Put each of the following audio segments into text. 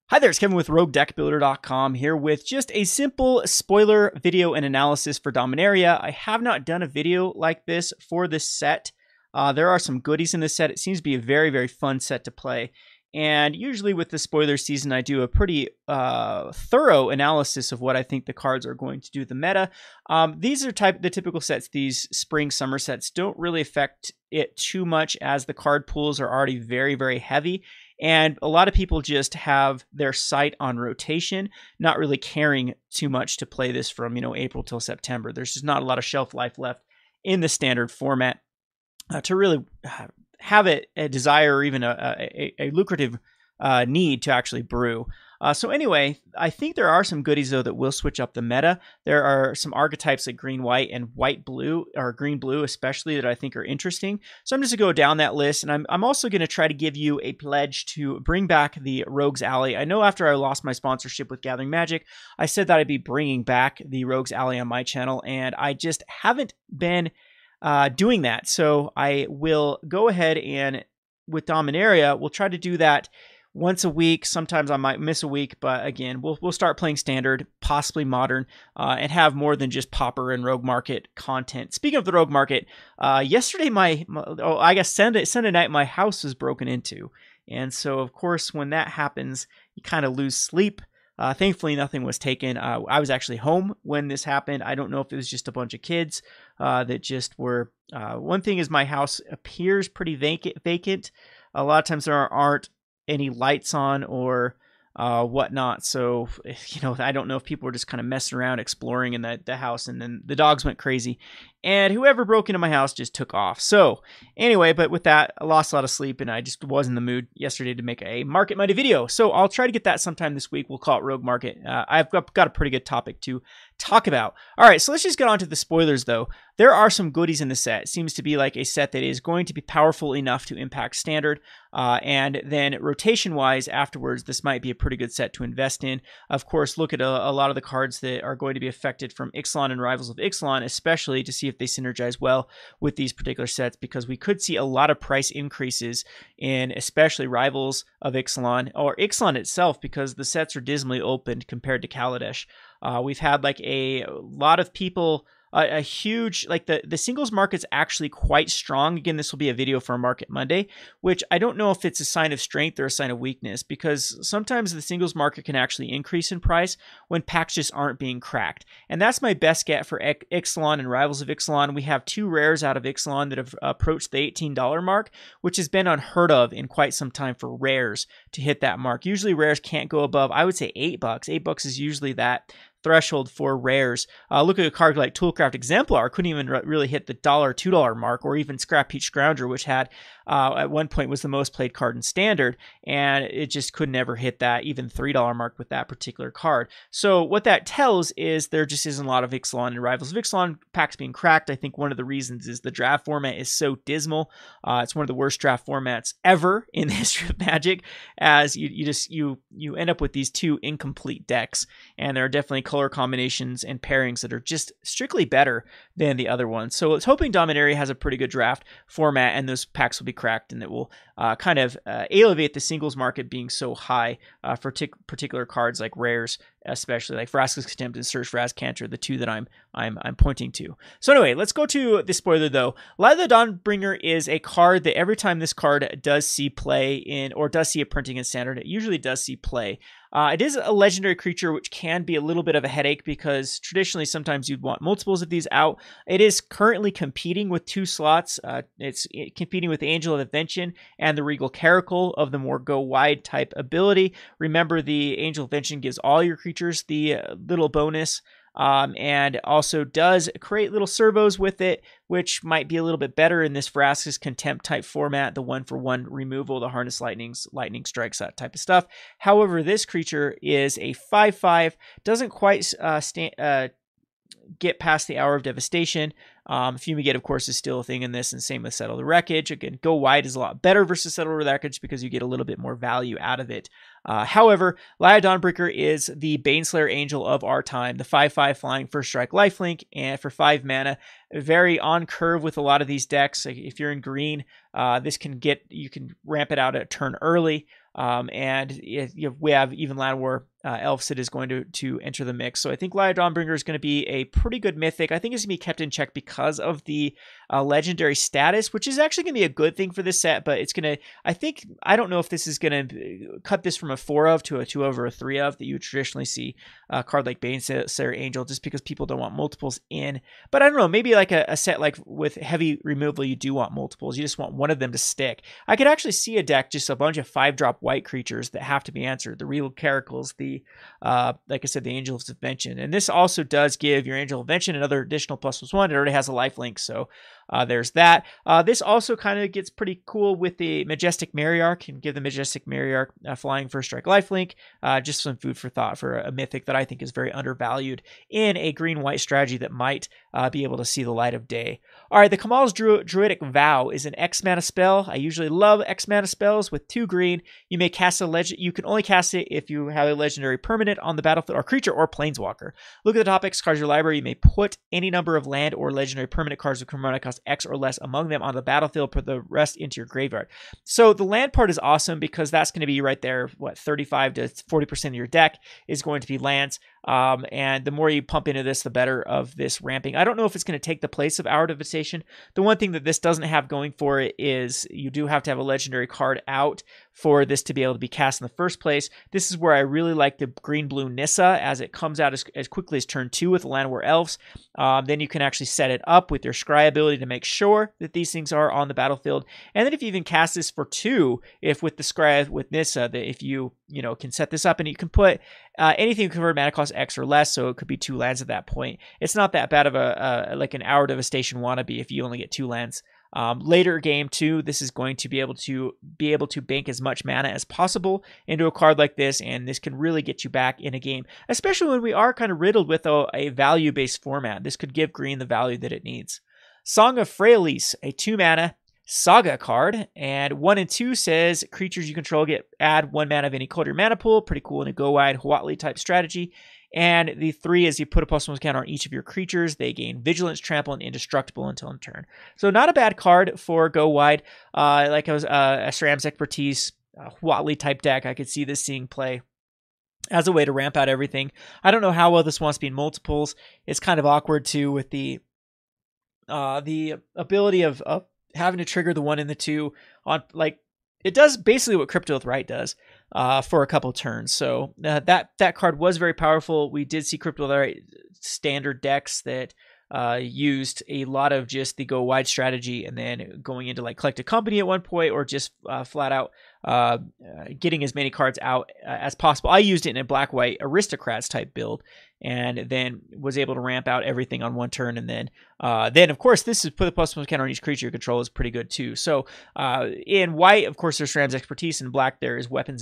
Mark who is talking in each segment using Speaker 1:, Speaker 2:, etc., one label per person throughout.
Speaker 1: Hi there, it's Kevin with RogueDeckbuilder.com here with just a simple spoiler video and analysis for Dominaria. I have not done a video like this for this set. There are some goodies in this set. It seems to be a very, very fun set to play. And usually with the spoiler season, I do a pretty thorough analysis of what I think the cards are going to do the meta. These are the typical sets. These spring summer sets don't really affect it too much as the card pools are already very, very heavy. And a lot of people just have their sight on rotation, not really caring too much to play this from, April till September. There's just not a lot of shelf life left in the standard format to really have a desire or even a lucrative need to actually brew. So anyway, I think there are some goodies, though, that will switch up the meta. There are some archetypes like green-white and white-blue, or green-blue especially, that I think are interesting. So I'm just going to go down that list, and I'm also going to try to give you a pledge to bring back the Rogues Alley. I know after I lost my sponsorship with Gathering Magic, I said that I'd be bringing back the Rogues Alley on my channel, and I just haven't been doing that. So I will go ahead and, with Dominaria, we'll try to do that once a week. Sometimes I might miss a week, but again, we'll start playing standard, possibly modern, and have more than just Pauper and Rogue Market content. Speaking of the Rogue Market, yesterday I guess Sunday night, my house was broken into, and so of course when that happens, you kind of lose sleep. Thankfully, nothing was taken. I was actually home when this happened. I don't know if it was just a bunch of kids that just were. One thing is my house appears pretty vacant. A lot of times there aren't any lights on or whatnot. So, I don't know if people were just kind of messing around, exploring in the house, and then the dogs went crazy. And whoever broke into my house just took off. So anyway, but with that, I lost a lot of sleep, and I just was in the mood yesterday to make a Market Monday video. So I'll try to get that sometime this week. We'll call it Rogue Market. I've got a pretty good topic to talk about. All right, so let's just get on to the spoilers, though. There are some goodies in the set. It seems to be like a set that is going to be powerful enough to impact standard. And then rotation-wise, afterwards, this might be a pretty good set to invest in. Of course, look at a lot of the cards that are going to be affected from Ixalan and Rivals of Ixalan, especially to see if they synergize well with these particular sets, because we could see a lot of price increases in especially Rivals of Ixalan, or Ixalan itself, because the sets are dismally opened compared to Kaladesh. We've had like a lot of people, a huge, like the singles market's actually quite strong. Again, this will be a video for Market Monday, which I don't know if it's a sign of strength or a sign of weakness, because sometimes the singles market can actually increase in price when packs just aren't being cracked. And that's my best get for Ixalan and Rivals of Ixalan. We have 2 rares out of Ixalan that have approached the $18 mark, which has been unheard of in quite some time for rares to hit that mark. Usually rares can't go above, I would say, $8. $8 is usually that threshold for rares. Look at a card like Toolcraft Exemplar, couldn't even really hit the $2 mark, or even Scrap Peach Scrounger, which had at one point was the most played card in standard, and it just could never hit that even $3 mark with that particular card. So what that tells is there just isn't a lot of Ixalan and Rivals of Ixalan packs being cracked. I think one of the reasons is the draft format is so dismal. It's one of the worst draft formats ever in the history of Magic, as you end up with these 2 incomplete decks, and there are definitely color combinations and pairings that are just strictly better than the other ones. So it's hoping Dominaria has a pretty good draft format, and those packs will be cracked, and it will kind of elevate the singles market being so high for particular cards like rares, especially like Vraska's Contempt and Search for Azcantor, the 2 that I'm pointing to. So anyway, let's go to the spoiler, though. Light of the Dawnbringer is a card that every time this card does see play in, or does see a printing in standard, it usually does see play. It is a legendary creature, which can be a little bit of a headache, because traditionally sometimes you'd want multiples of these out. It is currently competing with 2 slots. It's competing with the Angel of Invention and the Regal Caracal of the more go wide type ability. Remember, the Angel of Invention gives all your creatures the little bonus, and also does create little servos with it, which might be a little bit better in this Vraska's Contempt type format, the 1-for-1 removal, the Harness Lightnings, Lightning Strikes, that type of stuff. However, this creature is a 5/5, doesn't quite get past the Hour of Devastation. Fumigate, of course, is still a thing in this, and same with Settle the Wreckage. Again, go wide is a lot better versus Settle the Wreckage because you get a little bit more value out of it. However, Light of Dawnbreaker is the Baneslayer Angel of our time, the 5/5 flying first strike lifelink, and for 5 mana, very on curve with a lot of these decks. Like if you're in green, this can you can ramp it out at a turn early. we have even Land War Elves that is going to enter the mix. So I think Laya Dawnbringer is going to be a pretty good mythic. I think it's going to be kept in check because of the legendary status, which is actually going to be a good thing for this set, but it's going to, I don't know if this is going to cut this from a 4 of to a 2 of or a 3 of that you would traditionally see a card like Baneslayer Angel, just because people don't want multiples in. But I don't know, maybe like a set like with heavy removal, you do want multiples. You just want one of them to stick. I could actually see a deck, just a bunch of 5-drop white creatures that have to be answered. The Real Caracals, like I said, the Angel of Invention. And this also does give your Angel of Invention another additional ++1. It already has a lifelink, so there's that. This also kind of gets pretty cool with the Majestic Matriarch, and give the Majestic Matriarch flying first strike lifelink. Just some food for thought for a mythic that I think is very undervalued in a green-white strategy that might be able to see the light of day. All right, the Kamal's Druidic Vow is an X mana spell. I usually love X mana spells with 2 green. You may cast a legend. You can only cast it if you have a legendary permanent on the battlefield, or creature, or planeswalker. Look at the topics cards of your library. You may put any number of land or legendary permanent cards with mana cost X or less among them on the battlefield. Put the rest into your graveyard. So the land part is awesome because that's going to be right there. What, 35 to 40% of your deck is going to be lands. And the more you pump into this, the better of this ramping. I don't know if it's going to take the place of Hour Devastation. The one thing that this doesn't have going for it is you do have to have a legendary card out for this to be able to be cast in the first place. This is where I really like the green-blue Nissa, as it comes out as quickly as turn 2 with the Land War Elves. Then you can actually set it up with your Scry ability to make sure that these things are on the battlefield. And then if you even cast this for 2, if with the Scry with Nissa, that if you can set this up, and you can put anything convert mana cost X or less, so it could be 2 lands at that point. It's not that bad of like an Hour Devastation wannabe if you only get 2 lands. Later game too, this is going to be able to bank as much mana as possible into a card like this, and this can really get you back in a game, especially when we are kind of riddled with a value-based format. This could give green the value that it needs. Song of Freyalise, a 2 mana Saga card, and 1 and 2 says creatures you control add 1 mana of any color to your mana pool. Pretty cool in a go wide Huatli type strategy. And the 3 is you put a +1 counter on each of your creatures. They gain Vigilance, Trample, and Indestructible until end turn. So not a bad card for go wide. Like I was a Sram's Expertise, Huatli type deck. I could see this seeing play as a way to ramp out everything. I don't know how well this wants to be in multiples. It's kind of awkward too with the ability of having to trigger the 1 and the 2 on, like, it does basically what Crypto with Right does for a couple turns. So that card was very powerful. We did see Crypto with Right standard decks that used a lot of just the go wide strategy, and then going into like Collected Company at one point, or just flat out getting as many cards out as possible. I used it in a black-white Aristocrats type build, and then was able to ramp out everything on 1 turn. And then of course, this is put a +1 counter on each creature you control is pretty good too. So in white, of course, there's Sram's Expertise. In black, there is Weapon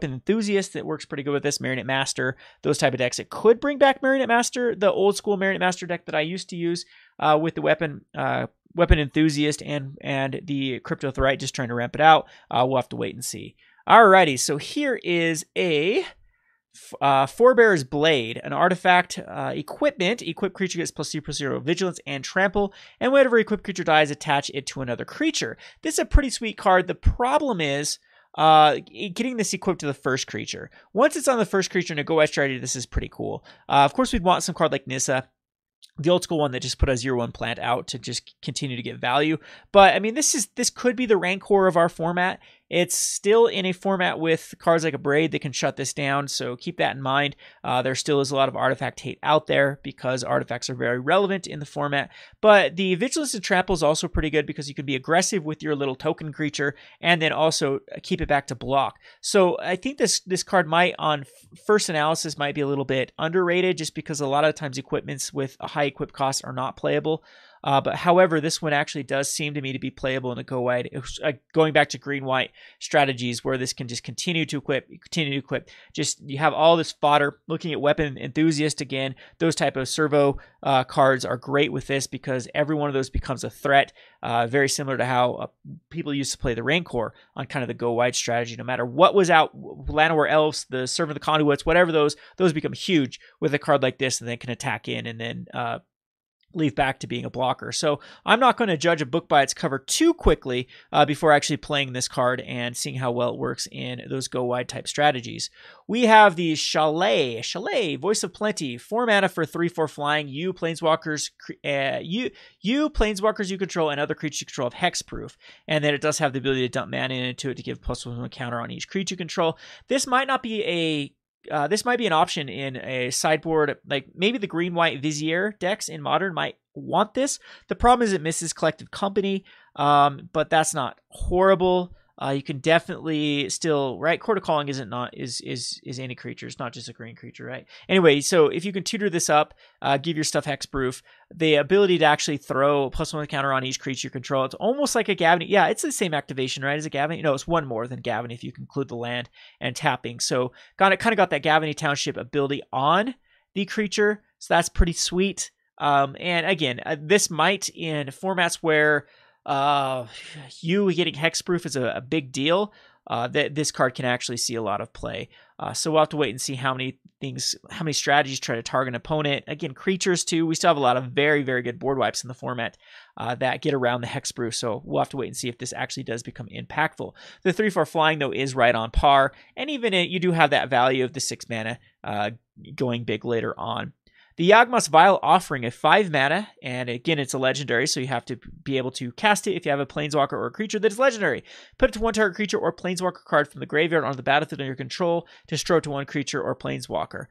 Speaker 1: Enthusiast that works pretty good with this. Marionette Master, those type of decks. It could bring back Marionette Master, the old school Marionette Master deck that I used to use with the Weapon Enthusiast and the Crypto with Right, just trying to ramp it out. We'll have to wait and see. Alrighty, so here is a Forebear's Blade, an artifact equipment. Equipped creature gets +2/+0 Vigilance and Trample, and whenever equipped creature dies, attach it to another creature. This is a pretty sweet card. The problem is getting this equipped to the first creature. Once it's on the first creature in a go-wide strategy, this is pretty cool. Of course, we'd want some card like Nissa, the old school one that just put a 0/1 plant out to just continue to get value. But I mean, this could be the Rancor of our format. It's still in a format with cards like a Braid that can shut this down, so keep that in mind. There still is a lot of artifact hate out there because artifacts are very relevant in the format. But the Vigilance and Trample is also pretty good because you can be aggressive with your little token creature and then also keep it back to block. So I think this card might, on first analysis, might be a little bit underrated, just because a lot of times equipments with a high equip cost are not playable. But however, this one actually does seem to me to be playable in a go wide, going back to green-white strategies where this can just continue to equip. Just, you have all this fodder. Looking at Weapon Enthusiast again, those type of servo cards are great with this because every one of those becomes a threat. Very similar to how people used to play the Rancor on kind of the go wide strategy. No matter what was out, Land War Elves, the Servant of the Conduits, whatever those become huge with a card like this, and then can attack in and then leave back to being a blocker. So I'm not going to judge a book by its cover too quickly before actually playing this card and seeing how well it works in those go wide type strategies. We have the Chalet, Voice of Plenty, 4 mana for 3/4 flying. You Planeswalkers you control and other creatures you control have hexproof, and then it does have the ability to dump mana into it to give +1/+1 counter on each creature you control. This might not be this might be an option in a sideboard, like maybe the green-white Vizier decks in Modern might want this. The problem is it misses Collective Company, but that's not horrible. You can definitely still, right? Court of Calling is any creature. It's not just a green creature, right? Anyway, so if you can tutor this up, give your stuff hexproof, the ability to actually throw +1 counter on each creature you control. It's almost like a Gavin. Yeah, it's the same activation, right? As a Gavin. No, it's one more than Gavin if you include the land and tapping. So kind of got that Gavin Township ability on the creature. So that's pretty sweet. And again, this might in formats where you getting hexproof is a big deal. That this card can actually see a lot of play. So we'll have to wait and see how many strategies try to target an opponent. Again, creatures too. We still have a lot of very, very good board wipes in the format that get around the hexproof. So we'll have to wait and see if this actually does become impactful. The 3/4 flying though is right on par, and even you do have that value of the 6 mana going big later on. The Yawgmoth's Vial offering a 5 mana, and again, it's a legendary, so you have to be able to cast it if you have a Planeswalker or a creature that is legendary. Put it to one target creature or Planeswalker card from the graveyard onto the battlefield under your control to stroke to one creature or Planeswalker.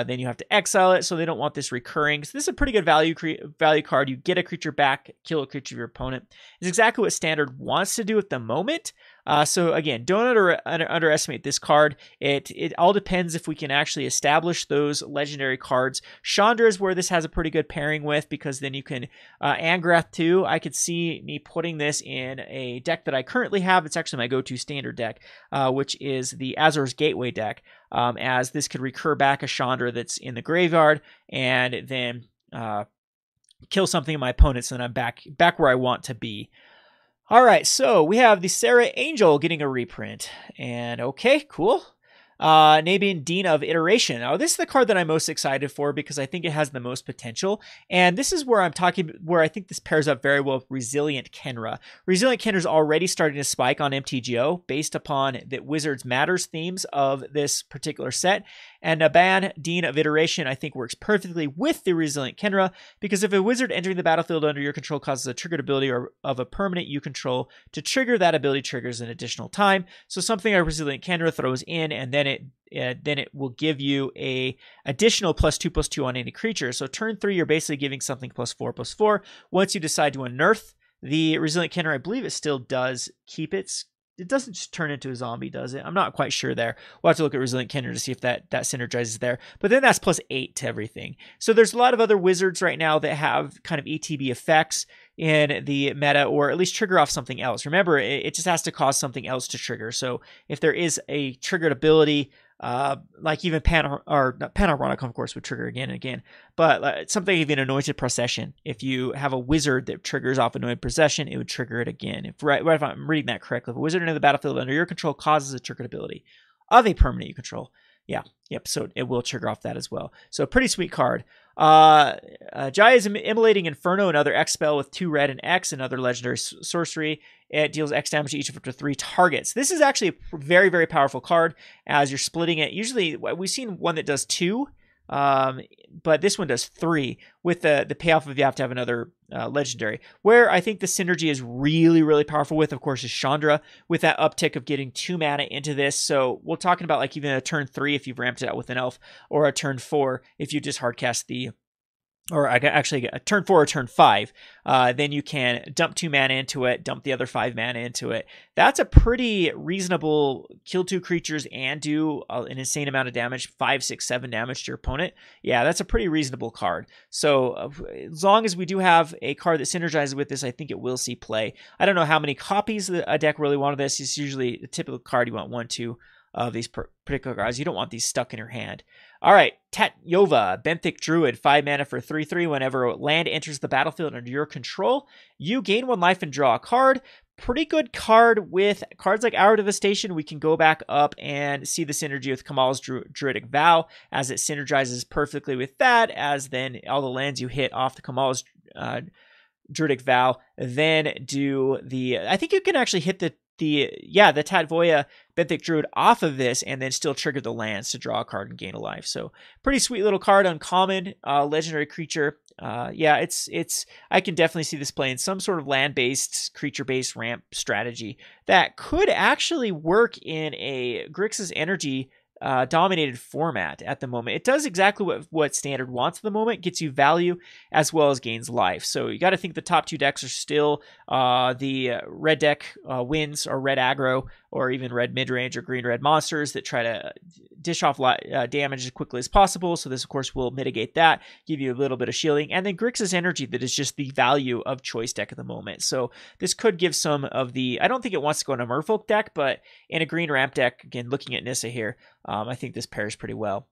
Speaker 1: Then you have to exile it, so they don't want this recurring. So this is a pretty good value card. You get a creature back, kill a creature of your opponent. It's exactly what Standard wants to do at the moment. So again, don't underestimate this card. It all depends if we can actually establish those legendary cards. Chandra is where this has a pretty good pairing with, because then you can Angrath too. I could see me putting this in a deck that I currently have. It's actually my go-to standard deck, which is the Azor's Gateway deck, as this could recur back a Chandra that's in the graveyard and then kill something in my opponent, so then I'm back where I want to be. All right, so we have the Sarah Angel getting a reprint, and okay, cool. Nabian Dean of Iteration. Now, this is the card that I'm most excited for because I think it has the most potential, and this is where where I think this pairs up very well with Resilient Khenra. Resilient Khenra is already starting to spike on MTGO based upon the Wizards Matters themes of this particular set, and Nabian Dean of Iteration I think works perfectly with the Resilient Khenra, because if a wizard entering the battlefield under your control causes a triggered ability of a permanent you control to trigger, that ability triggers an additional time. So something like Resilient Khenra throws in, and then it will give you a additional +2/+2 on any creature. So turn 3, you're basically giving something +4/+4. Once you decide to unearth the Resilient Khenra, I believe it still does keep its. It doesn't just turn into a zombie, does it? I'm not quite sure there. We'll have to look at Resilient Khenra to see if that synergizes there. But then that's +8 to everything. So there's a lot of other wizards right now that have kind of ETB effects in the meta, or at least trigger off something else. Remember, it just has to cause something else to trigger. So if there is a triggered ability, like even Panoramic, of course, would trigger again and again, but something even Anointed Procession. If you have a wizard that triggers off Anointed Procession, it would trigger it again. If I'm reading that correctly, if a wizard in the battlefield under your control causes a triggered ability of a permanent you control, so it will trigger off that as well. So a pretty sweet card. Jaya's Immolating Inferno, another X spell with 2 red and X, another legendary sorcery. It deals X damage to each of up to 3 targets. This is actually a very, very powerful card as you're splitting it. Usually we've seen one that does 2, but this one does 3 with the payoff of you have to have another legendary. Where I think the synergy is really, really powerful with, of course, is Chandra, with that uptick of getting 2 mana into this. So we're talking about like even a turn 3 if you've ramped it out with an elf, or a turn 4 if you just hardcast the, or actually a turn 4 or turn 5, then you can dump 2 mana into it, dump the other 5 mana into it. That's a pretty reasonable kill 2 creatures and do an insane amount of damage, 5, 6, 7 damage to your opponent. Yeah, that's a pretty reasonable card. So as long as we do have a card that synergizes with this, I think it will see play. I don't know how many copies a deck really wanted this. It's usually a typical card you want 1, 2 of these particular cards. You don't want these stuck in your hand. All right, Tatyova, Benthic Druid, 5 mana for 3/3. Whenever land enters the battlefield under your control, you gain 1 life and draw a card. Pretty good card with cards like Hour Devastation. We can go back up and see the synergy with Kamal's Druidic Vow, as it synergizes perfectly with that, as then all the lands you hit off the Kamal's Druidic Vow, then do the, I think you can actually hit the Tatvoya Benthic Druid off of this and then still trigger the lands to draw a card and gain a life. So pretty sweet little card, uncommon, legendary creature. Yeah, it's I can definitely see this playing some sort of land-based, creature-based ramp strategy that could actually work in a Grixis Energy dominated format at the moment. It does exactly what Standard wants at the moment, gets you value as well as gains life. So you got to think the top two decks are still the red deck wins, or red aggro, or even red mid-range or green-red monsters that try to dish off damage as quickly as possible. So this, of course, will mitigate that, give you a little bit of shielding. And then Grixis Energy, that is just the value of choice deck at the moment. So this could give some of the, I don't think it wants to go in a Merfolk deck, but in a green ramp deck, again, looking at Nissa here, I think this pairs pretty well.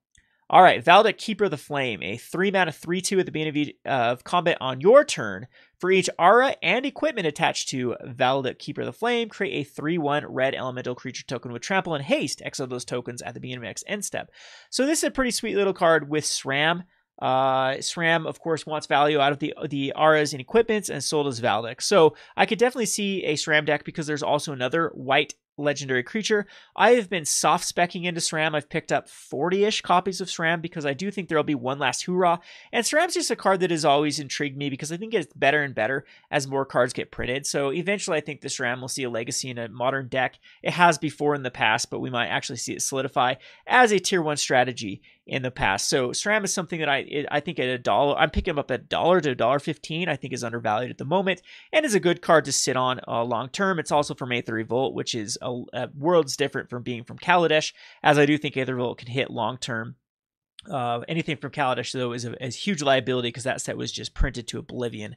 Speaker 1: All right, Valdek, Keeper of the Flame, a 3-mana 3/2 at the beginning of combat on your turn. For each aura and equipment attached to Valdek, Keeper of the Flame, create a 3/1 red elemental creature token with trample and haste. Exile those tokens at the beginning of next end step. So this is a pretty sweet little card with Sram. Sram, of course, wants value out of the auras and equipments, and so does Valdek. So I could definitely see a Sram deck because there's also another white legendary creature. I have been soft specking into Sram. I've picked up 40-ish copies of Sram because I do think there'll be one last hoorah. And Sram's just a card that has always intrigued me because I think it's better and better as more cards get printed. So eventually I think the Sram will see a legacy in a modern deck. It has before in the past, but we might actually see it solidify as a tier 1 strategy in the past. So Sram is something that I think at $1, I'm picking up at $1 to $1.15, I think is undervalued at the moment, and is a good card to sit on long term. It's also from Aether Revolt, which is a worlds different from being from Kaladesh, as I do think Aether Revolt can hit long term. Anything from Kaladesh, though, is a huge liability because that set was just printed to oblivion.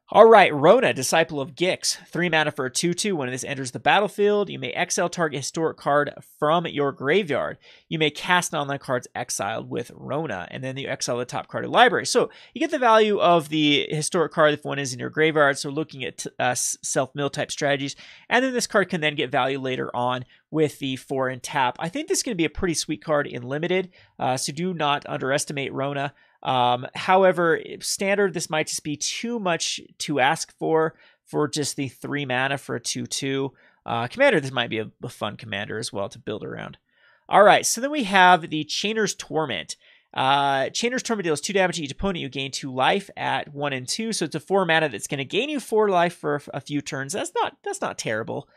Speaker 1: All right, Rona, Disciple of Gix. 3 mana for a 2/2. When this enters the battlefield, you may exile target historic card from your graveyard. You may cast on that card's exiled with Rona, and then you exile the top card of the library. So you get the value of the historic card if one is in your graveyard, so looking at self-mill type strategies. And then this card can then get value later on with the 4 and tap. I think this is going to be a pretty sweet card in Limited, so do not underestimate Rona. However, Standard, this might just be too much to ask for just the 3 mana for a 2/2. Commander, this might be a fun commander as well to build around. All right, so then we have the Chainer's Torment. Chainer's Torment deals 2 damage to each opponent. You gain 2 life at 1 and 2, so it's a 4 mana that's going to gain you 4 life for a few turns. That's not terrible.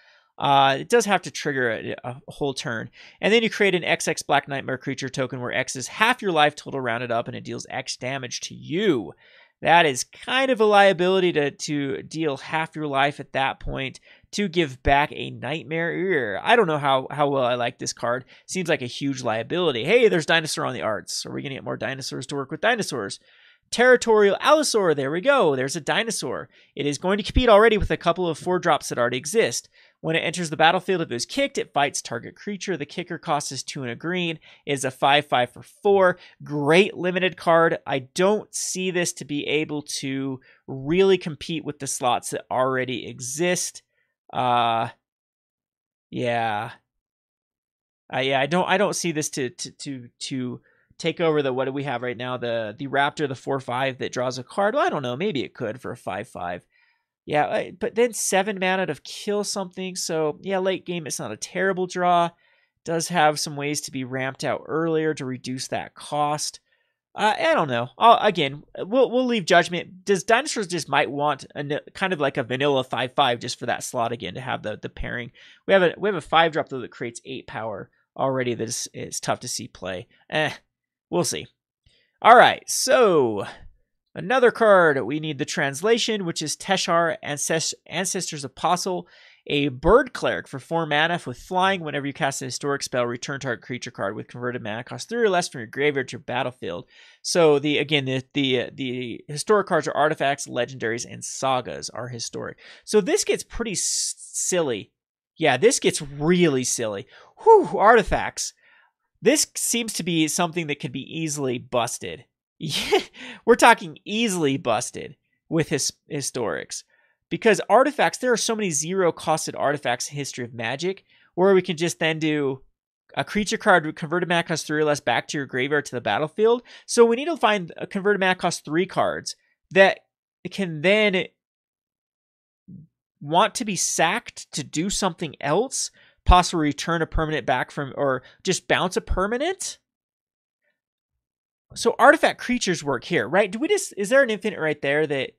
Speaker 1: It does have to trigger a whole turn. And then you create an XX Black Nightmare creature token where X is half your life total rounded up, and it deals X damage to you. That is kind of a liability to deal half your life at that point to give back a Nightmare. I don't know how well I like this card. Seems like a huge liability. Hey, there's Dinosaur on the arts. Are we going to get more dinosaurs to work with dinosaurs? Territorial Allosaur, there we go. There's a dinosaur. It is going to compete already with a couple of 4-drops that already exist. When it enters the battlefield, if it is kicked, it fights target creature. The kicker cost is 2 and a green. It is a 5/5 for 4. Great limited card. I don't see this to be able to really compete with the slots that already exist. Yeah. I don't see this to take over the, what do we have right now? The Raptor, the 4/5 that draws a card. Well, I don't know. Maybe it could for a 5/5. Yeah, but then 7 mana to kill something. So yeah, late game, it's not a terrible draw. Does have some ways to be ramped out earlier to reduce that cost. I don't know. Again, we'll leave judgment. Does Dinosaurs just might want kind of like a vanilla 5/5 just for that slot again to have the pairing? We have a 5-drop though that creates 8 power already. That is tough to see play. We'll see. All right, so another card, we need the translation, which is Teshar, Ancestor's Apostle, a bird cleric for 4 mana with flying. Whenever you cast a historic spell, return target creature card with converted mana cost 3 or less from your graveyard to your battlefield. So the historic cards are artifacts, legendaries, and sagas are historic. So this gets pretty silly. Yeah, this gets really silly. Whew, artifacts. This seems to be something that could be easily busted. Yeah, we're talking easily busted with historics. Because artifacts, there are so many 0-costed artifacts in History of Magic, where we can just then do a creature card with converted mana cost 3 or less back to your graveyard to the battlefield. So we need to find a converted mana cost 3 cards that can then want to be sacked to do something else, possibly return a permanent back from, or just bounce a permanent. So artifact creatures work here, right? Is there an infinite right there that,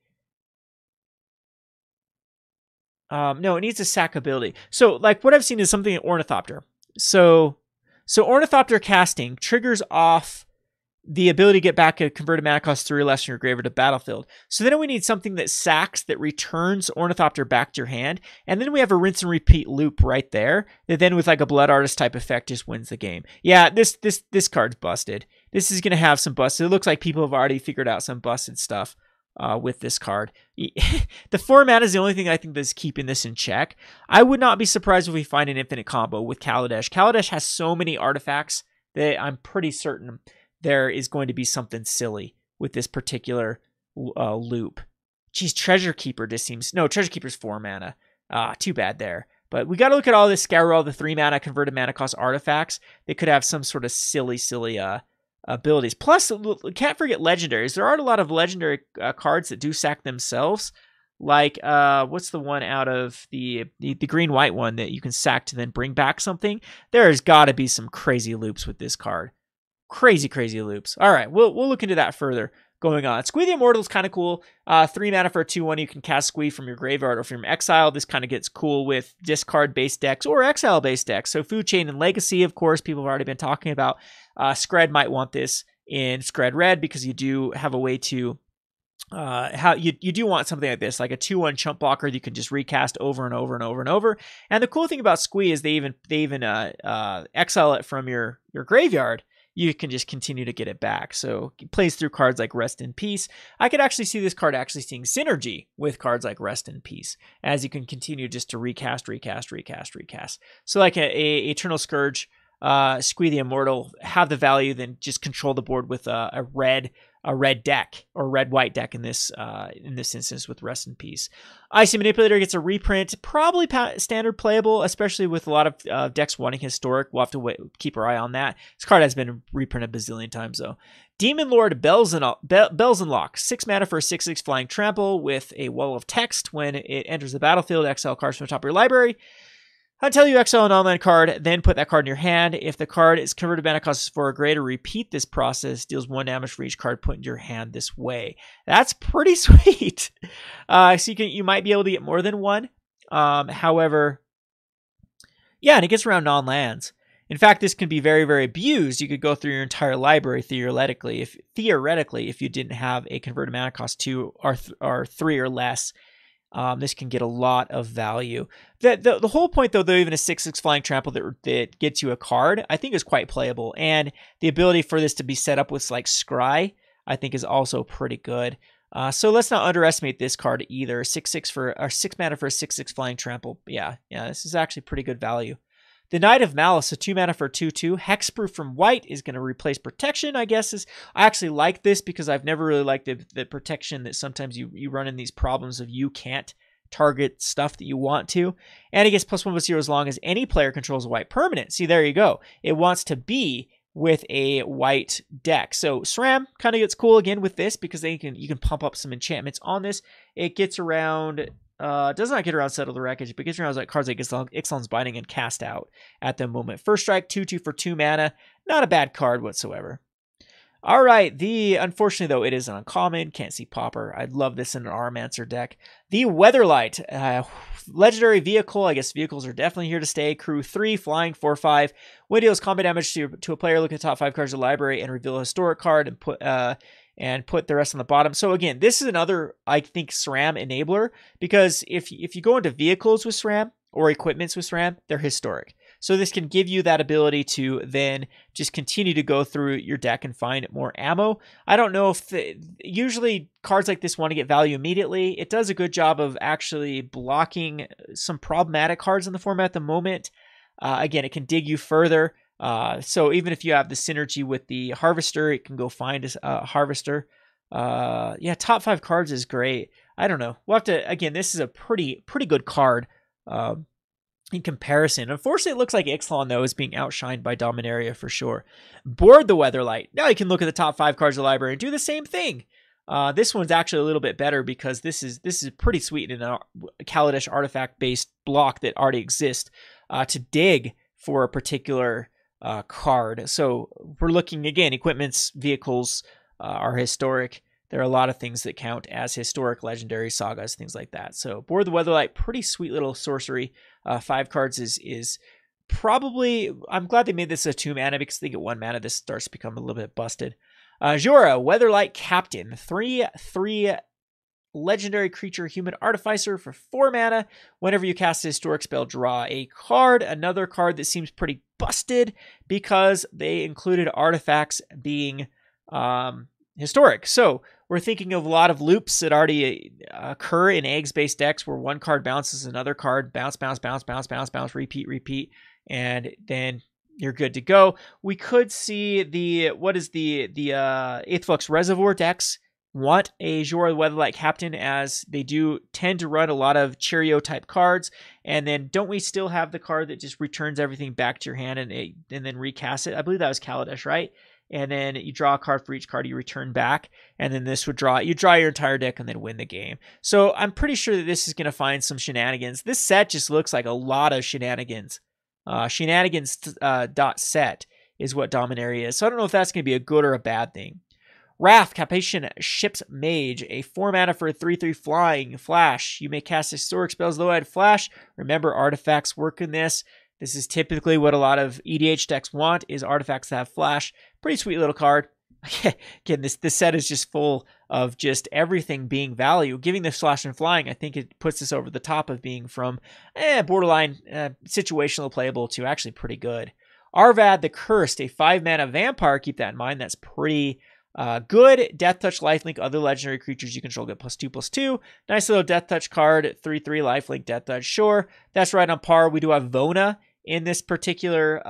Speaker 1: no, it needs a sack ability. So like what I've seen is something in Ornithopter. So Ornithopter casting triggers off the ability to get back a converted mana cost 3 or less from your graveyard to battlefield. So then we need something that sacks, that returns Ornithopter back to your hand. And then we have a rinse and repeat loop right there that then with like a Blood Artist type effect just wins the game. Yeah, this card's busted. This is going to have some busted. It looks like people have already figured out some busted stuff with this card. The 4 mana is the only thing I think that's keeping this in check. I would not be surprised if we find an infinite combo with Kaladesh. Kaladesh has so many artifacts that I'm pretty certain there is going to be something silly with this particular loop. Geez, Treasure Keeper just seems... No, Treasure Keeper's 4 mana. Too bad there. But we got to look at all this, scour all the 3 mana converted mana cost artifacts. They could have some sort of silly abilities. Plus, can't forget legendaries. There are a lot of legendary cards that do sack themselves. Like, what's the one out of the green-white one that you can sack to then bring back something? There's got to be some crazy loops with this card. Crazy loops. All right, we'll look into that further going on. Squee the Immortal is kind of cool. 3 mana for a 2/1. You can cast Squee from your graveyard or from exile. This kind of gets cool with discard-based decks or exile-based decks. So Food Chain and Legacy, of course, people have already been talking about. Skred might want this in Skred Red because you do have a way to you do want something like this, like a 2/1 chump blocker that you can just recast over and over and over and over. And the cool thing about Squee is they even exile it from your graveyard. You can just continue to get it back. So it plays through cards like Rest in Peace. I could actually see this card actually seeing synergy with cards like Rest in Peace, as you can continue just to recast. So like a Eternal Scourge, Squee the Immortal, have the value, then just control the board with a red deck or red-white deck in this instance with Rest in Peace. Icy Manipulator gets a reprint, probably standard playable, especially with a lot of decks wanting historic. We'll have to keep our eye on that. This card has been reprinted a bazillion times though. Demon Lord Bells and Lock, 6 mana for a 6/6 flying trample with a wall of text. When it enters the battlefield, exile cards from the top of your library. Until you exile an online card, then put that card in your hand. If the card is converted mana cost is 4 or greater, repeat this process. Deals 1 damage for each card put into your hand this way. That's pretty sweet. So you might be able to get more than 1. However, yeah, and it gets around non-lands. In fact, this can be very, very abused. You could go through your entire library theoretically if you didn't have a converted mana cost 2 or 3 or less. This can get a lot of value. The whole point, though even a 6/6 flying trample that gets you a card, I think is quite playable. And the ability for this to be set up with like Scry, I think is also pretty good. So let's not underestimate this card either. 6 mana for a 6/6 flying trample. Yeah, this is actually pretty good value. The Knight of Malice, a 2 mana for 2/2. Hexproof from white is going to replace protection, I guess. I actually like this because I've never really liked the protection that sometimes you run in these problems of you can't target stuff that you want to. And it gets +1/+0 as long as any player controls a white permanent. See, there you go. It wants to be with a white deck. So Sram kind of gets cool again with this because you can pump up some enchantments on this. It gets around... does not get around Settle the Wreckage, but gets around like cards like Ixalan's Binding and Cast Out at the moment. First Strike, 2/2 for 2 mana. Not a bad card whatsoever. All right, unfortunately, though, it is an uncommon. Can't see Pauper. I'd love this in an Armancer deck. The Weatherlight, legendary vehicle. I guess vehicles are definitely here to stay. Crew 3, flying 4/5. When deals combat damage to a player, look at the top 5 cards of the library and reveal a historic card and put the rest on the bottom. So again, this is another, I think, SRAM enabler, because if you go into vehicles with SRAM or equipments with SRAM, they're historic. So this can give you that ability to then just continue to go through your deck and find more ammo. I don't know if usually cards like this want to get value immediately. It does a good job of actually blocking some problematic cards in the format at the moment. Again, it can dig you further. So even if you have the synergy with the Harvester, it can go find a Harvester. Yeah, top 5 cards is great. I don't know. We'll have to, again, this is a pretty good card in comparison. Unfortunately, it looks like Ixalan, though, is being outshined by Dominaria for sure. Board the Weatherlight. Now you can look at the top 5 cards of the library and do the same thing. This one's actually a little bit better because this is pretty sweet in a Kaladesh artifact-based block that already exists to dig for a particular card. So we're looking, again, equipments, vehicles are historic. There are a lot of things that count as historic, legendary, sagas, things like that. So Board the Weatherlight, pretty sweet little sorcery. 5 cards is probably, I'm glad they made this a 2 mana because they get 1 mana. This starts to become a little bit busted. Jora, Weatherlight Captain, 3/3 legendary creature, human artificer for 4 mana. Whenever you cast a historic spell, draw a card. Another card that seems pretty busted because they included artifacts being historic. So we're thinking of a lot of loops that already occur in eggs-based decks where one card bounces another card, bounce, bounce, bounce, bounce, bounce, bounce, repeat, repeat, and then you're good to go. We could see the Aethelflux Reservoir decks want a Jora Weatherlight Captain, as they do tend to run a lot of Cheerio type cards. And then don't we still have the card that just returns everything back to your hand and then recasts it? I believe that was Kaladesh, right? And then you draw a card for each card you return back, and then this would draw your entire deck and then win the game. So I'm pretty sure that this is going to find some shenanigans. This set just looks like a lot of shenanigans. Shenanigans.set is what Dominaria is. So I don't know if that's going to be a good or a bad thing. Wrath, Capation Ship's Mage, a 4 mana for a 3/3 flying flash. You may cast historic spells though I had flash. Remember, artifacts work in this. This is typically what a lot of EDH decks want, is artifacts that have flash. Pretty sweet little card. Again, this set is just full of just everything being value. Giving this flash and flying, I think it puts this over the top of being from borderline situational playable to actually pretty good. Arvad the Cursed, a 5 mana vampire. Keep that in mind. That's pretty good. Death Touch, Lifelink, other legendary creatures you control get +2/+2. Nice little Death Touch card. 3/3 Lifelink, Death Touch. Sure, that's right on par. We do have Vona in this particular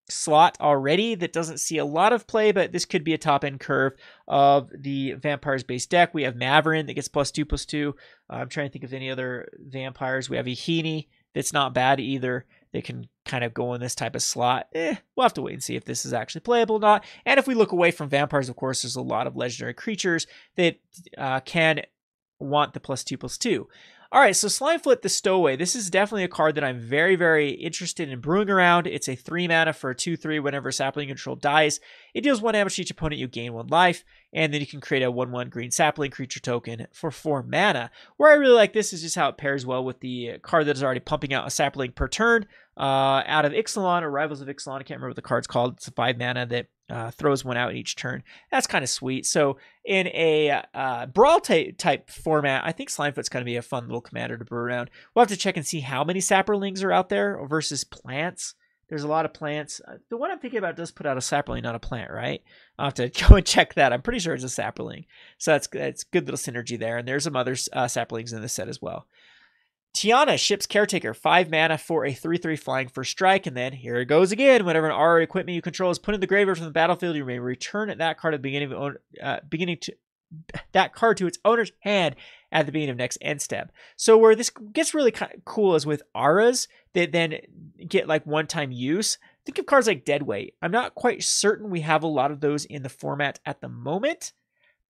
Speaker 1: slot already that doesn't see a lot of play, but this could be a top end curve of the vampires based deck. We have Maverin that gets +2/+2. I'm trying to think of any other vampires. We have Ihini that's not bad either. They can kind of go in this type of slot. We'll have to wait and see if this is actually playable or not. And if we look away from vampires, of course, there's a lot of legendary creatures that can want the +2/+2. All right, so Slimefoot the Stowaway. This is definitely a card that I'm very, very interested in brewing around. It's a 3 mana for a 2/3. Whenever a sapling control dies, it deals 1 damage to each opponent. You gain 1 life, and then you can create a 1/1 green sapling creature token for 4 mana. Where I really like this is just how it pairs well with the card that is already pumping out a sapling per turn out of Ixalan or Rivals of Ixalan. I can't remember what the card's called. It's a 5 mana that throws 1 out each turn. That's kind of sweet. So in a brawl type format, I think Slimefoot's going to be a fun little commander to brew around. We'll have to check and see how many sapperlings are out there versus plants. There's a lot of plants. The one I'm thinking about does put out a sapperling, not a plant, right? I'll have to go and check that. I'm pretty sure it's a sapperling. So that's good little synergy there. And there's some other sapperlings in this set as well. Tiana, Ship's Caretaker, 5 mana for a 3/3 flying for strike, and then here it goes again. Whenever an R equipment you control is put in the graveyard from the battlefield, you may return that card at the that card to its owner's hand at the beginning of next end step. So where this gets really cool is with auras that then get like one-time use. Think of cards like Deadweight. I'm not quite certain we have a lot of those in the format at the moment,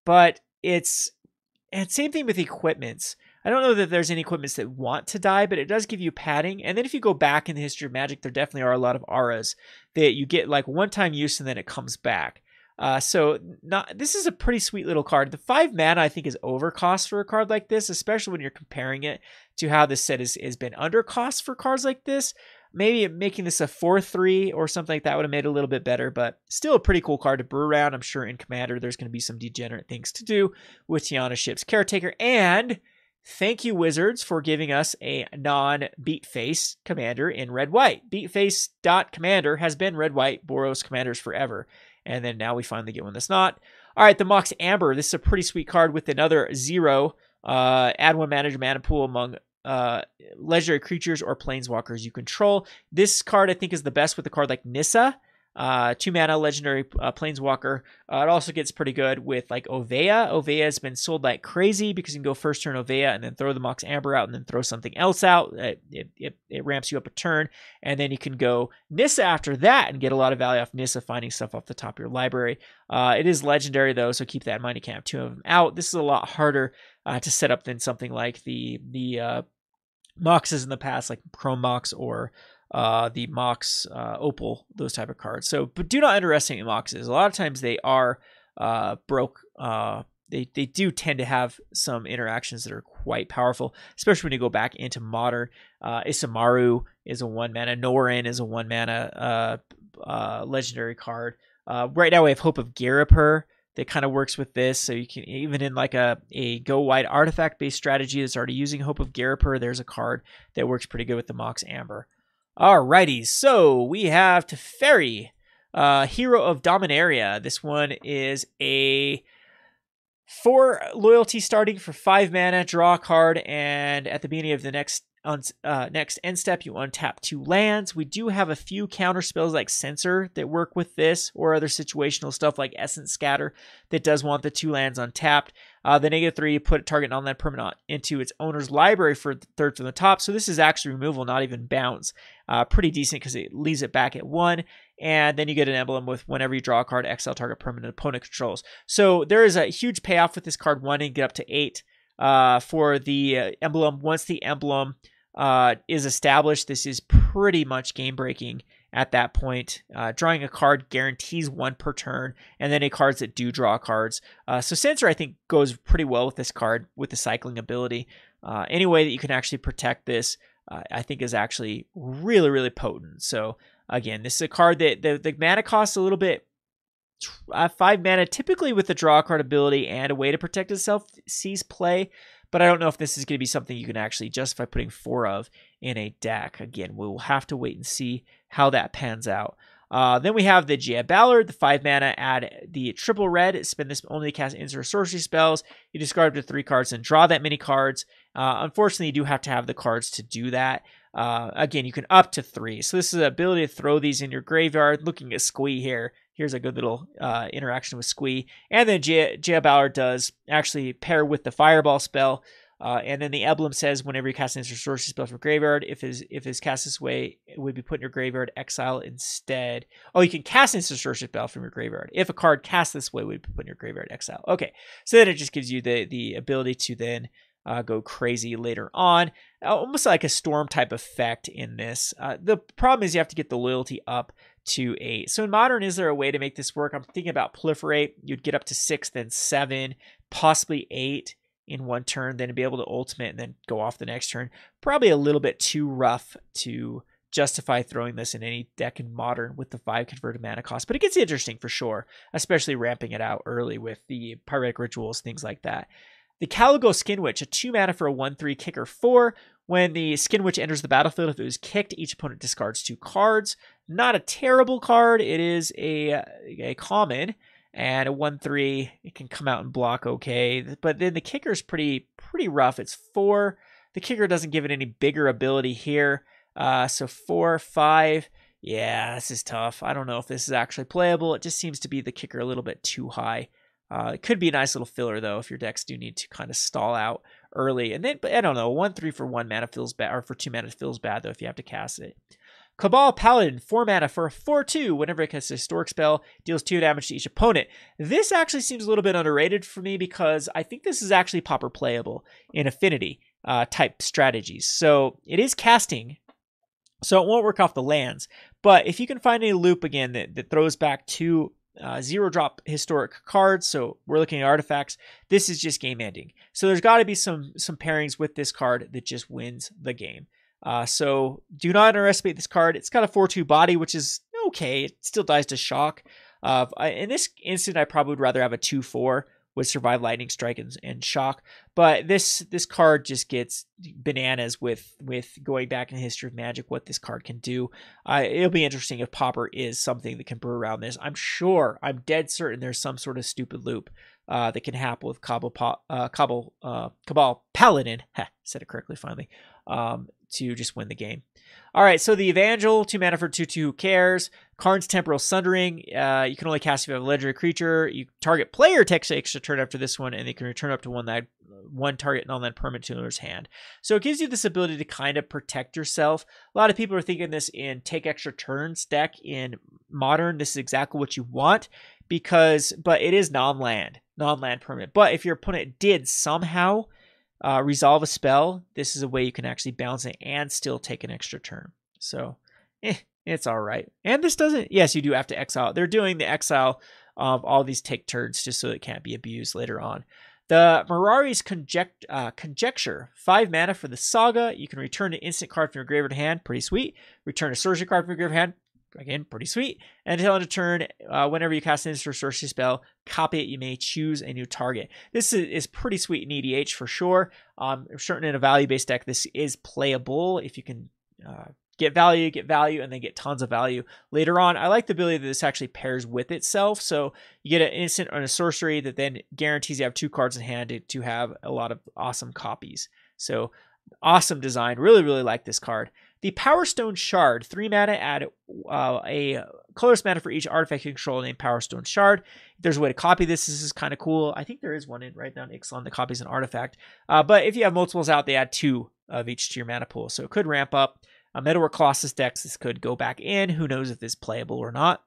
Speaker 1: but and same thing with equipments. I don't know that there's any equipments that want to die, but it does give you padding. And then if you go back in the history of Magic, there definitely are a lot of auras that you get like one-time use and then it comes back. This is a pretty sweet little card. The 5 mana I think is overcost for a card like this, especially when you're comparing it to how this set has been undercost for cards like this. Maybe making this a 4/3 or something like that would have made it a little bit better, but still a pretty cool card to brew around. I'm sure in Commander there's going to be some degenerate things to do with Tiana, Ship's Caretaker. And thank you, Wizards, for giving us a non-Beatface commander in red-white. Beatface.commander has been red-white Boros commanders forever. And then now we finally get one that's not. All right, the Mox Amber. This is a pretty sweet card with another 0. Add 1 mana pool among legendary creatures or planeswalkers you control. This card, I think, is the best with a card like Nissa. 2-mana legendary Planeswalker. It also gets pretty good with like Ovea. Ovea has been sold like crazy because you can go first turn Ovea and then throw the Mox Amber out and then throw something else out. It ramps you up a turn, and then you can go Nissa after that and get a lot of value off Nissa, finding stuff off the top of your library. It is legendary though, so keep that in mind. You can't have 2 of them out. This is a lot harder to set up than something like the Moxes in the past, like Chrome Mox or the Mox Opal, those type of cards. So, but do not underestimate Moxes. A lot of times they are broke. They do tend to have some interactions that are quite powerful, especially when you go back into Modern. Isamaru is a 1-mana. Norin is a 1-mana legendary card. Right now we have Hope of Garipur that kind of works with this. So you can, even in like a go wide artifact based strategy that's already using Hope of Garipur, there's a card that works pretty good with the Mox Amber. Alrighty, so we have Teferi, Hero of Dominaria. This one is a 4 loyalty starting for 5 mana, draw a card, and at the beginning of the next end step, you untap 2 lands. We do have a few counter spells like Censor that work with this, or other situational stuff like Essence Scatter that does want the 2 lands untapped. The -3, you put target non-land permanent into its owner's library for the 3rd from the top. So this is actually removal, not even bounce. Pretty decent because it leaves it back at 1. And then you get an emblem with whenever you draw a card, exile target permanent opponent controls. So there is a huge payoff with this card wanting to get up to 8 for the emblem. Once the emblem is established, this is pretty much game breaking at that point. Drawing a card guarantees 1 per turn, and then cards that do draw cards. So Censor, I think, goes pretty well with this card with the cycling ability. Any way that you can actually protect this, I think, is actually really, really potent. So again, this is a card that the mana costs a little bit. 5 mana, typically with the draw card ability and a way to protect itself, sees play. But I don't know if this is going to be something you can actually justify putting 4 of in a deck. Again, we'll have to wait and see how that pans out. Then we have the Jia Ballard, the 5 mana, add the triple red, spend this only to cast instant sorcery spells. You discard up to 3 cards and draw that many cards. Unfortunately, you do have to have the cards to do that. Again, you can up to 3. So this is the ability to throw these in your graveyard. Looking at Squee here. Here's a good little interaction with Squee. And then Jia Ballard does actually pair with the Fireball spell. And then the emblem says whenever you cast an instant sorcery spell from graveyard, if his cast this way, it would be put in your graveyard, exile instead. Oh, you can cast instant sorcery spell from your graveyard. If a card cast this way, it would be put in your graveyard, exile. Okay, so then it just gives you the ability to then go crazy later on. Almost like a storm type effect in this. The problem is you have to get the loyalty up to 8. So in Modern, is there a way to make this work? I'm thinking about Proliferate. You'd get up to 6, then 7, possibly 8 in one turn, then be able to ultimate and then go off the next turn. Probably a little bit too rough to justify throwing this in any deck in Modern with the 5 converted mana cost, but it gets interesting for sure, especially ramping it out early with the Pyretic Rituals, things like that. The Caligo Skin Witch, a 2 mana for a 1/3 kicker 4. When the Skin Witch enters the battlefield, if it was kicked, each opponent discards 2 cards. Not a terrible card. It is a common, and a 1/3. It can come out and block okay. But then the kicker is pretty rough. It's 4. The kicker doesn't give it any bigger ability here. So 4, 5. Yeah, this is tough. I don't know if this is actually playable. It just seems to be the kicker a little bit too high. It could be a nice little filler, though, if your decks do need to kind of stall out early. And then, but I don't know, 1/3 for 1 mana feels bad, or for 2 mana feels bad, though, if you have to cast it. Cabal Paladin, 4 mana for a 4/2. Whenever it casts a historic spell, deals 2 damage to each opponent. This actually seems a little bit underrated for me because I think this is actually pauper playable in Affinity type strategies. So it is casting, so it won't work off the lands. But if you can find a loop again that throws back 2 0-drop historic cards, so we're looking at artifacts, this is just game ending. So there's got to be some pairings with this card that just wins the game. So do not underestimate this card. It's got a 4/2 body, which is okay. It still dies to shock. In this instant, I probably would rather have a 2/4 with survive lightning strike and shock. But this card just gets bananas with going back in the history of Magic, what this card can do. It'll be interesting if Pauper is something that can brew around this. I'm dead certain there's some sort of stupid loop that can happen with Cabal Paladin. Said it correctly finally. To just win the game. All right, so the Evangel, 2 mana for 2/2. Who cares? Karn's Temporal Sundering. You can only cast if you have a legendary creature. You target player takes an extra turn after this one, and they can return up to one target non-land permanent to owner's hand. So it gives you this ability to kind of protect yourself. A lot of people are thinking this in take extra turns deck in Modern. This is exactly what you want but it is non-land permanent. But if your opponent did somehow resolve a spell, this is a way you can actually bounce it and still take an extra turn. So it's all right. And this doesn't, yes, you do have to exile. They're doing the exile of all these take turns just so it can't be abused later on. The Mirari's Conjecture, 5 mana for the Saga. You can return an instant card from your graveyard to hand. Pretty sweet. Return a sorcery card from your graveyard hand. Again, pretty sweet. And until end of turn, whenever you cast an instant or sorcery spell, copy it. You may choose a new target. This is pretty sweet in EDH for sure. Certainly in a value-based deck, this is playable. If you can get value, and then get tons of value later on. I like the ability that this actually pairs with itself. So you get an instant and a sorcery that then guarantees you have 2 cards in hand to have a lot of awesome copies. So awesome design. Really, really like this card. The Power Stone Shard, 3 mana, add a colorless mana for each artifact you control named Power Stone Shard. If there's a way to copy this is kind of cool. I think there is one in right now in Ixalan that copies an artifact. But if you have multiples out, they add 2 of each to your mana pool. So it could ramp up. Metalwork Colossus decks, this could go back in. Who knows if this is playable or not.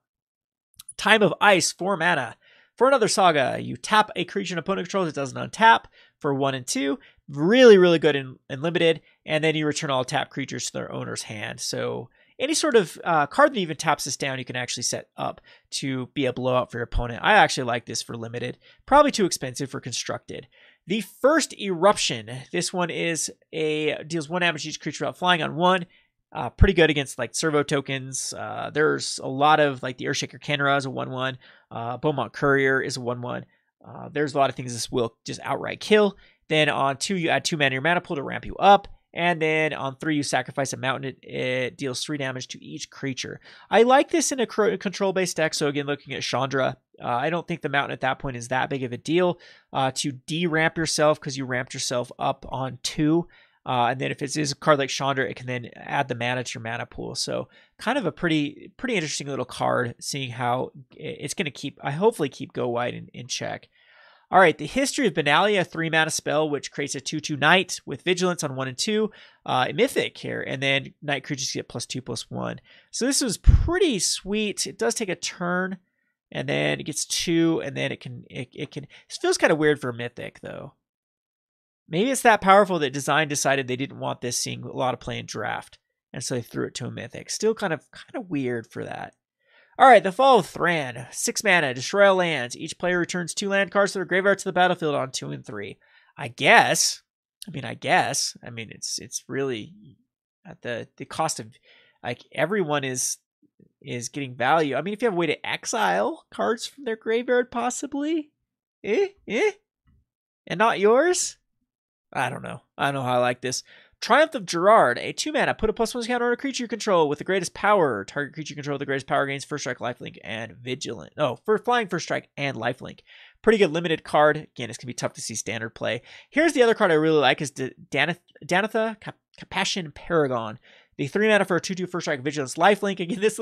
Speaker 1: Time of Ice, 4 mana. For another Saga, you tap a creature an opponent controls, it doesn't untap for 1 and 2. Really, really good in limited. And then you return all tap creatures to their owner's hand. So any sort of card that even taps this down, you can actually set up to be a blowout for your opponent. I actually like this for limited. Probably too expensive for constructed. The First Eruption. This one deals 1 damage to each creature without flying on 1. Pretty good against like servo tokens. There's a lot of like the Earthshaker Khenra is a 1/1. Beaumont Courier is a 1/1. There's a lot of things this will just outright kill. Then on 2, you add 2 mana to your mana pool to ramp you up. And then on 3, you sacrifice a mountain. It deals 3 damage to each creature. I like this in a control-based deck. So again, looking at Chandra, I don't think the mountain at that point is that big of a deal to de-ramp yourself because you ramped yourself up on 2. And then if it is a card like Chandra, it can then add the mana to your mana pool. So kind of a pretty interesting little card, seeing how it's going to hopefully keep Go White in check. All right, the History of Benalia, 3 mana spell, which creates a 2/2 Knight with Vigilance on 1 and 2, Mythic here, and then Knight creatures get +2/+1. So this is pretty sweet. It does take a turn, and then it gets 2, and then it can. It feels kind of weird for Mythic though. Maybe it's that powerful that Design decided they didn't want this seeing a lot of play in Draft, and so they threw it to a Mythic. Still kind of weird for that. All right, the Fall of Thran, 6 mana, destroy all lands. Each player returns 2 land cards to their graveyard to the battlefield on 2 and 3. I guess. I mean, it's really at the cost of like everyone is getting value. I mean, if you have a way to exile cards from their graveyard, possibly, and not yours. I don't know. I don't know how I like this. Triumph of Gerard, a 2 mana, put a +1 counter on a creature you control with the greatest power. Target creature you control with the greatest power gains First Strike, Lifelink, and Vigilant. Oh, for flying First Strike and Lifelink. Pretty good limited card. Again, it's going to be tough to see standard play. Here's the other card I really like is Danitha Capashen Paragon. The 3 mana for a 2/2 First Strike, Vigilance, Lifelink. Again, this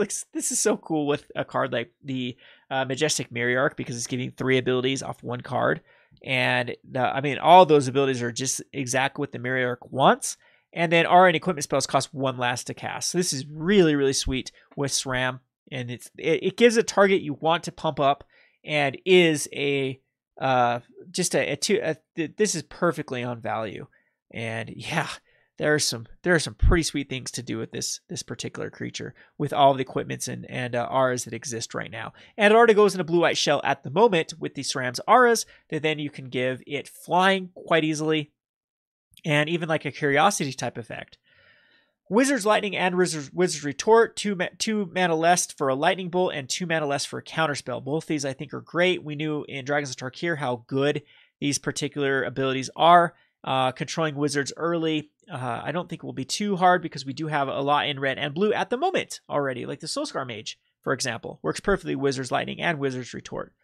Speaker 1: is so cool with a card like the Majestic Myriarch because it's giving 3 abilities off 1 card. And I mean, all those abilities are just exactly what the Myriarch wants. And then RN equipment spells cost 1 last to cast. So this is really, really sweet with SRAM. And it gives a target you want to pump up and is this is perfectly on value. And yeah, there are some pretty sweet things to do with this particular creature with all the equipments and auras that exist right now. And it already goes in a blue-white shell at the moment with the SRAM's auras that then you can give it flying quite easily and even like a curiosity type effect. Wizard's Lightning and Wizard's Retort, 2 mana less for a lightning bolt and 2 mana less for a counterspell. Both these I think are great. We knew in Dragons of Tarkir how good these particular abilities are. Controlling wizards early, I don't think it will be too hard because we do have a lot in red and blue at the moment already, like the Soulscar Mage, for example. Works perfectly Wizard's Lightning and Wizard's Retort.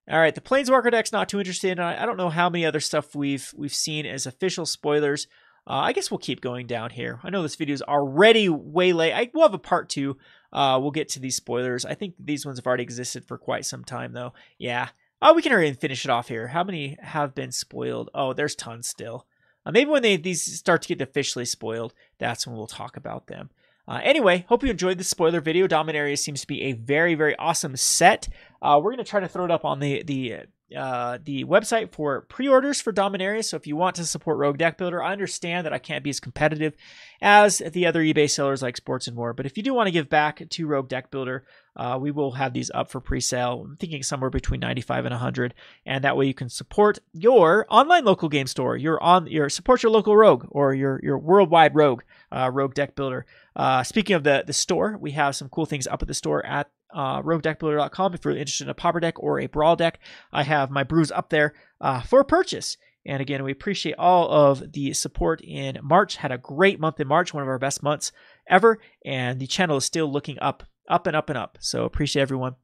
Speaker 1: All right, the Planeswalker deck's not too interested. I don't know how many other stuff we've seen as official spoilers. I guess we'll keep going down here. I know this video is already way late. We'll have a part 2. We'll get to these spoilers. I think these ones have already existed for quite some time, though. Yeah. Oh, we can hurry and finish it off here. How many have been spoiled? Oh, there's tons still. Maybe when these start to get officially spoiled, that's when we'll talk about them. Anyway, hope you enjoyed this spoiler video. Dominaria seems to be a very, very awesome set. We're going to try to throw it up on the website for pre-orders for Dominaria. So if you want to support Rogue Deckbuilder, I understand that I can't be as competitive as the other eBay sellers like Sports and More. But if you do want to give back to Rogue Deckbuilder, we will have these up for pre-sale. I'm thinking somewhere between 95 and 100, and that way you can support your online local game store. Support your local Rogue or your worldwide Rogue Deckbuilder. Speaking of the store, we have some cool things up at the store at roguedeckbuilder.com. If you're interested in a Pauper deck or a Brawl deck, I have my brews up there for purchase. And again, we appreciate all of the support in March. Had a great month in March, one of our best months ever. And the channel is still looking up and up and up. So appreciate everyone.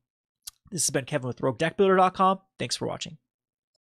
Speaker 1: This has been Kevin with roguedeckbuilder.com. Thanks for watching.